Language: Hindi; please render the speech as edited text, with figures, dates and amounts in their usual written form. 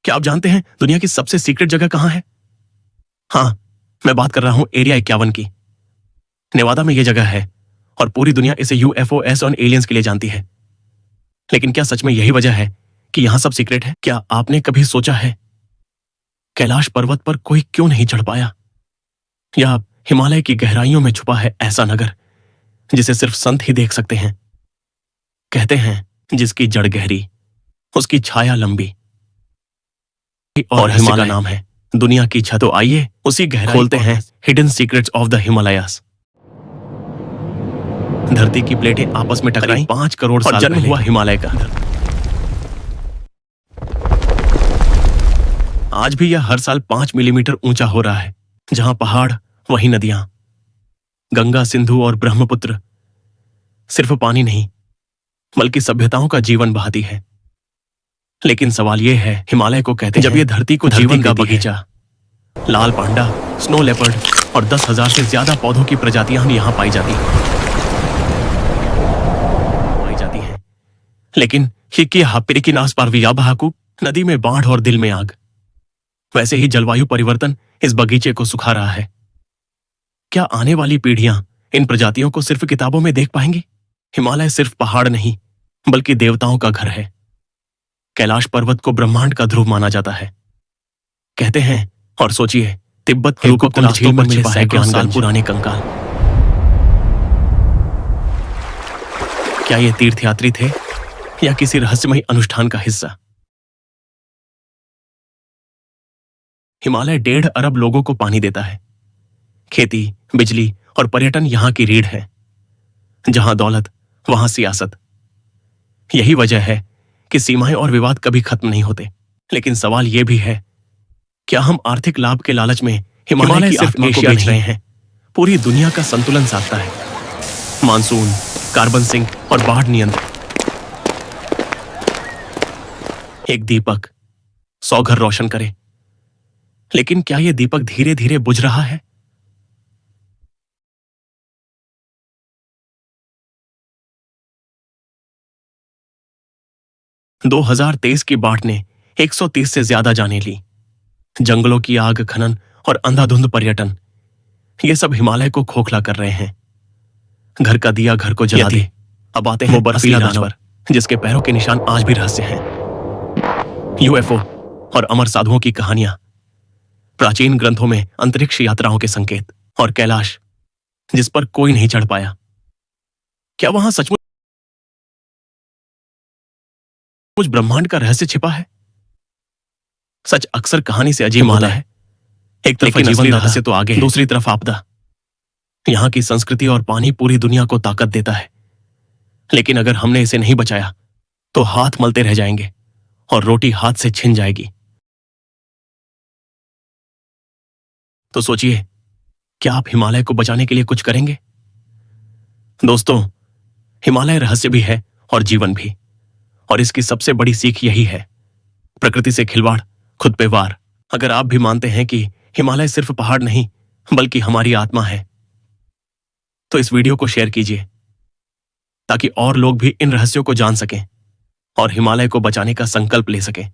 क्या आप जानते हैं दुनिया की सबसे सीक्रेट जगह कहां है? हाँ, मैं बात कर रहा हूं एरिया 51 की। नेवादा में यह जगह है और पूरी दुनिया इसे यूएफओएस और एलियंस के लिए जानती है। लेकिन क्या सच में यही वजह है कि यहां सब सीक्रेट है? क्या आपने कभी सोचा है कैलाश पर्वत पर कोई क्यों नहीं चढ़ पाया? या हिमालय की गहराइयों में छुपा है ऐसा नगर जिसे सिर्फ संत ही देख सकते हैं? कहते हैं जिसकी जड़ गहरी उसकी छाया लंबी, और हिमालय का नाम है दुनिया की छत। तो आइए उसी गहराई खोलते हैं hidden secrets of the Himalayas. धरती की प्लेटें आपस में टकराई 5 करोड़ साल जन्म हुआ हिमालय का। आज भी यह हर साल 5 मिलीमीटर ऊंचा हो रहा है। जहां पहाड़ वहीं नदियां, गंगा, सिंधु और ब्रह्मपुत्र सिर्फ पानी नहीं बल्कि सभ्यताओं का जीवन बहाती है। लेकिन सवाल यह है, हिमालय को कहते हैं जब ये धरती को जीवन का बगीचा, लाल पांडा, स्नो लेपर्ड और 10,000 से ज्यादा पौधों की प्रजातियां यहां पाई जाती हैं। लेकिन हिक्की हापिरी की नास पारविया बहाकू नदी में बाढ़ और दिल में आग। वैसे ही जलवायु परिवर्तन इस बगीचे को सुखा रहा है। क्या आने वाली पीढ़ियां इन प्रजातियों को सिर्फ किताबों में देख पाएंगी? हिमालय सिर्फ पहाड़ नहीं बल्कि देवताओं का घर है। कैलाश पर्वत को ब्रह्मांड का ध्रुव माना जाता है, कहते हैं। और सोचिए, तिब्बत के रूपकुंड झील पर मिले सैकड़ों साल पुराने कंकाल। क्या ये तीर्थयात्री थे या किसी रहस्यमयी अनुष्ठान का हिस्सा? हिमालय 1.5 अरब लोगों को पानी देता है। खेती, बिजली और पर्यटन यहां की रीढ़ है। जहां दौलत वहां सियासत। यही वजह है कि सीमाएं और विवाद कभी खत्म नहीं होते। लेकिन सवाल यह भी है, क्या हम आर्थिक लाभ के लालच में हिमालय की आत्मा को बेच रहे हैं? पूरी दुनिया का संतुलन साधता है। मानसून, कार्बन सिंक और बाढ़ नियंत्रण। एक दीपक 100 घर रोशन करे, लेकिन क्या यह दीपक धीरे धीरे बुझ रहा है? – 2023 की बाढ़ ने 130 से ज्यादा जानें ली। जंगलों की आग, खनन और अंधाधुंध पर्यटन, ये सब हिमालय को खोखला कर रहे हैं। घर का दिया घर को जला दे। अब आते हैं वो बर्फीला दानव जिसके पैरों के निशान आज भी रहस्य हैं। यूएफओ और अमर साधुओं की कहानियां, प्राचीन ग्रंथों में अंतरिक्ष यात्राओं के संकेत, और कैलाश जिस पर कोई नहीं चढ़ पाया। क्या वहां सचमुच ब्रह्मांड का रहस्य छिपा है? सच अक्सर कहानी से अजीब होता है। एक तरफ जीवन रहस्य तो आगे, दूसरी तरफ आपदा। यहां की संस्कृति और पानी पूरी दुनिया को ताकत देता है। लेकिन अगर हमने इसे नहीं बचाया तो हाथ मलते रह जाएंगे और रोटी हाथ से छिन जाएगी। तो सोचिए, क्या आप हिमालय को बचाने के लिए कुछ करेंगे? दोस्तों, हिमालय रहस्य भी है और जीवन भी। और इसकी सबसे बड़ी सीख यही है, प्रकृति से खिलवाड़, खुद पे वार। अगर आप भी मानते हैं कि हिमालय सिर्फ पहाड़ नहीं बल्कि हमारी आत्मा है, तो इस वीडियो को शेयर कीजिए ताकि और लोग भी इन रहस्यों को जान सकें और हिमालय को बचाने का संकल्प ले सकें।